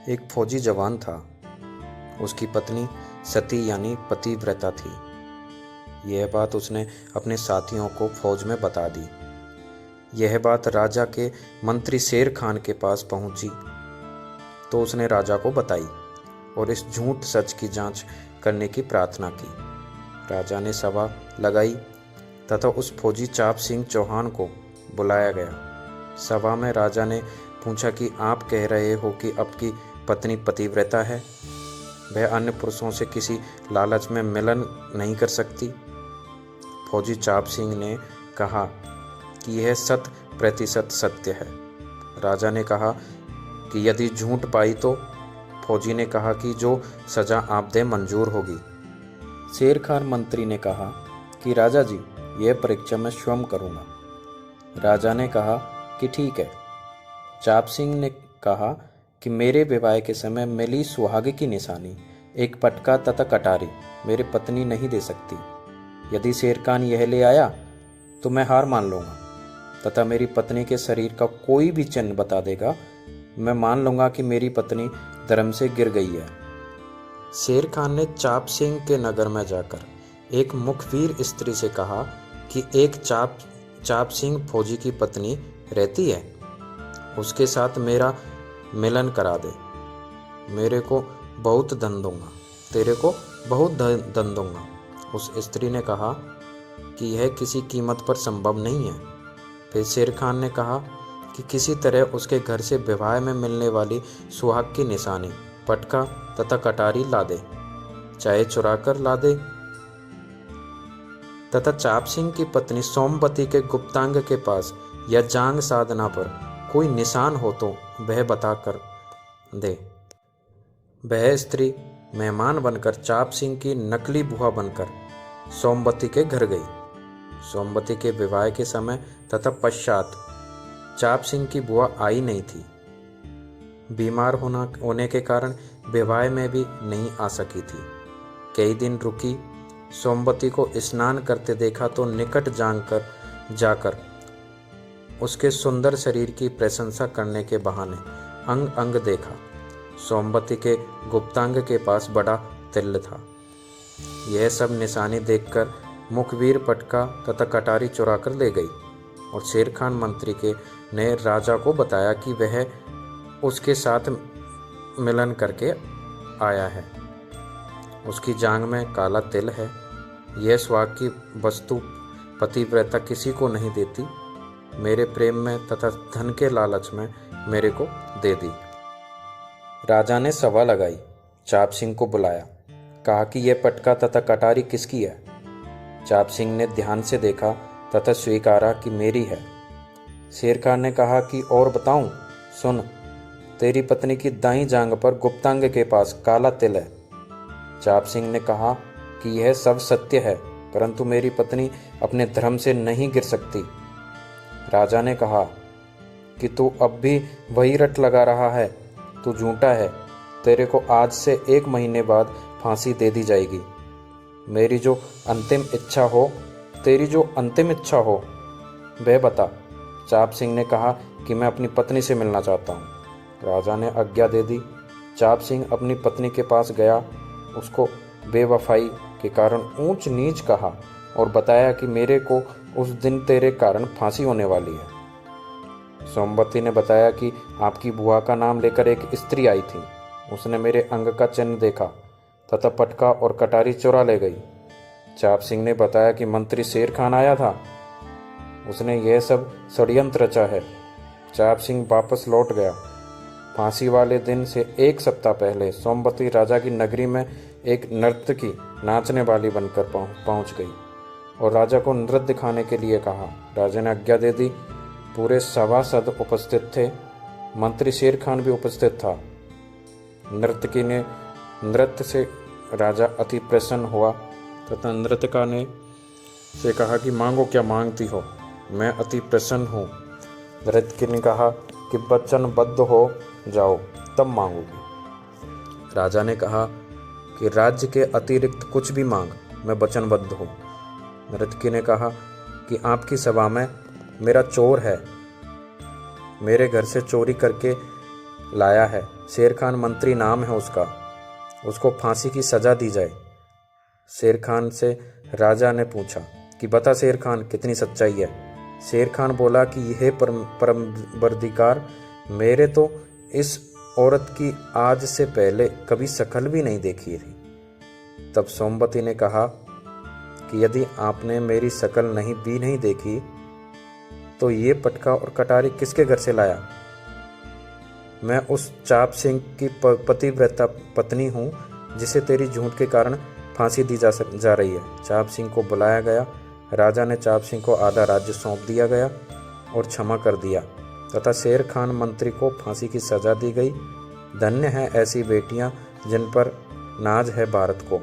एक फौजी जवान था। उसकी पत्नी सती यानी पतिव्रता थी। यह बात उसने अपने साथियों को फौज में बता दी। यह बात राजा के मंत्री शेर खान के पास पहुंची तो उसने राजा को बताई और इस झूठ सच की जांच करने की प्रार्थना की। राजा ने सभा लगाई तथा उस फौजी चाप सिंह चौहान को बुलाया गया। सभा में राजा ने पूछा कि आप कह रहे हो कि आपकी पत्नी पतिव्रता है, वह अन्य पुरुषों से किसी लालच में मिलन नहीं कर सकती। फौजी चाप सिंह ने कहा कि यह 100% सत्य है। राजा ने कहा कि यदि झूठ पाई तो? फौजी ने कहा कि जो सजा आप दे मंजूर होगी। शेर खान मंत्री ने कहा कि राजा जी, यह परीक्षा मैं स्वयं करूँगा। राजा ने कहा कि ठीक है। चाप सिंह ने कहा कि मेरे विवाह के समय मिली सुहाग की निशानी, एक पटका तथा कटारी मेरी पत्नी नहीं दे सकती। यदि शेर खान यह ले आया तो मैं हार मान लूँगा तथा मेरी पत्नी के शरीर का कोई भी चिन्ह बता देगा, मैं मान लूँगा कि मेरी पत्नी धर्म से गिर गई है। शेर खान ने चाप सिंह के नगर में जाकर एक मुखबिर स्त्री से कहा कि एक चाप सिंह फौजी की पत्नी रहती है, उसके साथ मेरा मिलन करा दे। मेरे को बहुत धन दूंगा, तेरे को बहुत धन दूंगा। उस स्त्री ने कहा कि यह किसी कीमत पर संभव नहीं है। फिर शेर खान ने कहा कि किसी तरह उसके घर से विवाह में मिलने वाली सुहाग की निशानी, पटका तथा कटारी ला दे, चाहे चुरा कर ला दे। तथा चाप सिंह की पत्नी सोमवती के गुप्तांग के पास या जांग साधना पर कोई निशान हो तो वह बताकर दे। वह स्त्री मेहमान बनकर चाप सिंह की नकली बुआ बनकर सोमवती के घर गई। सोमवती के विवाह के समय तथा पश्चात चाप सिंह की बुआ आई नहीं थी। बीमार होने के कारण विवाह में भी नहीं आ सकी थी। कई दिन रुकी। सोमवती को स्नान करते देखा तो निकट जाकर उसके सुंदर शरीर की प्रशंसा करने के बहाने अंग अंग देखा। सोमवती के गुप्तांग के पास बड़ा तिल था। यह सब निशानी देखकर मुखबिर पटका तथा कटारी चुरा कर ले गई और शेर खान मंत्री ने राजा को बताया कि वह उसके साथ मिलन करके आया है। उसकी जांग में काला तिल है। यह सुहाग की वस्तु पतिव्रता किसी को नहीं देती। मेरे प्रेम में तथा धन के लालच में मेरे को दे दी। राजा ने सभा लगाई, चाप सिंह को बुलाया, कहा कि यह पटका तथा कटारी किसकी है। चाप सिंह ने ध्यान से देखा तथा स्वीकारा कि मेरी है। शेर खान ने कहा कि और बताऊं? सुन, तेरी पत्नी की दाईं जांग पर गुप्तांग के पास काला तिल है। चाप सिंह ने कहा कि यह सब सत्य है, परंतु मेरी पत्नी अपने धर्म से नहीं गिर सकती। राजा ने कहा कि तू अब भी वही रट लगा रहा है, तू झूठा है। तेरे को आज से 1 महीने बाद फांसी दे दी जाएगी। तेरी जो अंतिम इच्छा हो वह बता। चाप सिंह ने कहा कि मैं अपनी पत्नी से मिलना चाहता हूँ। राजा ने आज्ञा दे दी। चाप सिंह अपनी पत्नी के पास गया, उसको बेवफाई के कारण ऊंच नीच कहा और बताया कि मेरे को उस दिन तेरे कारण फांसी होने वाली है। सोमवती ने बताया कि आपकी बुआ का नाम लेकर एक स्त्री आई थी। उसने मेरे अंग का चिन्ह देखा तथा पटका और कटारी चुरा ले गई। चाप सिंह ने बताया कि मंत्री शेर खान आया था, उसने यह सब षड्यंत्र रचा है। चाप सिंह वापस लौट गया। फांसी वाले दिन से 1 सप्ताह पहले सोमवती राजा की नगरी में एक नर्तकी नाचने वाली बनकर पहुंच गई और राजा को नृत्य दिखाने के लिए कहा। राजा ने आज्ञा दे दी। पूरे सभासद उपस्थित थे। मंत्री शेर खान भी उपस्थित था। नर्तकी ने नृत्य से राजा अति प्रसन्न हुआ तथा नर्तका ने से कहा कि मांगो, क्या मांगती हो, मैं अति प्रसन्न हूँ। नर्तकी ने कहा कि वचनबद्ध हो जाओ तब मांगूंगी। राजा ने कहा कि राज्य के अतिरिक्त कुछ भी मांग, मैं वचनबद्ध हूँ। नर्तकी ने कहा कि आपकी सभा में मेरा चोर है, मेरे घर से चोरी करके लाया है। शेर खान मंत्री नाम है उसका, उसको फांसी की सज़ा दी जाए। शेर खान से राजा ने पूछा कि बता शेर खान, कितनी सच्चाई है। शेर खान बोला कि यह परवरदिगार, मेरे तो इस औरत की आज से पहले कभी शक्ल भी नहीं देखी थी। तब सोमवती ने कहा कि यदि आपने मेरी शक्ल नहीं देखी तो ये पटका और कटारी किसके घर से लाया? मैं उस चाप सिंह की पतिव्रता पत्नी हूँ जिसे तेरी झूठ के कारण फांसी दी जा रही है। चाप सिंह को बुलाया गया। राजा ने चाप सिंह को आधा राज्य सौंप दिया गया और क्षमा कर दिया तथा शेर खान मंत्री को फांसी की सजा दी गई। धन्य है ऐसी बेटियां जिन पर नाज है भारत को।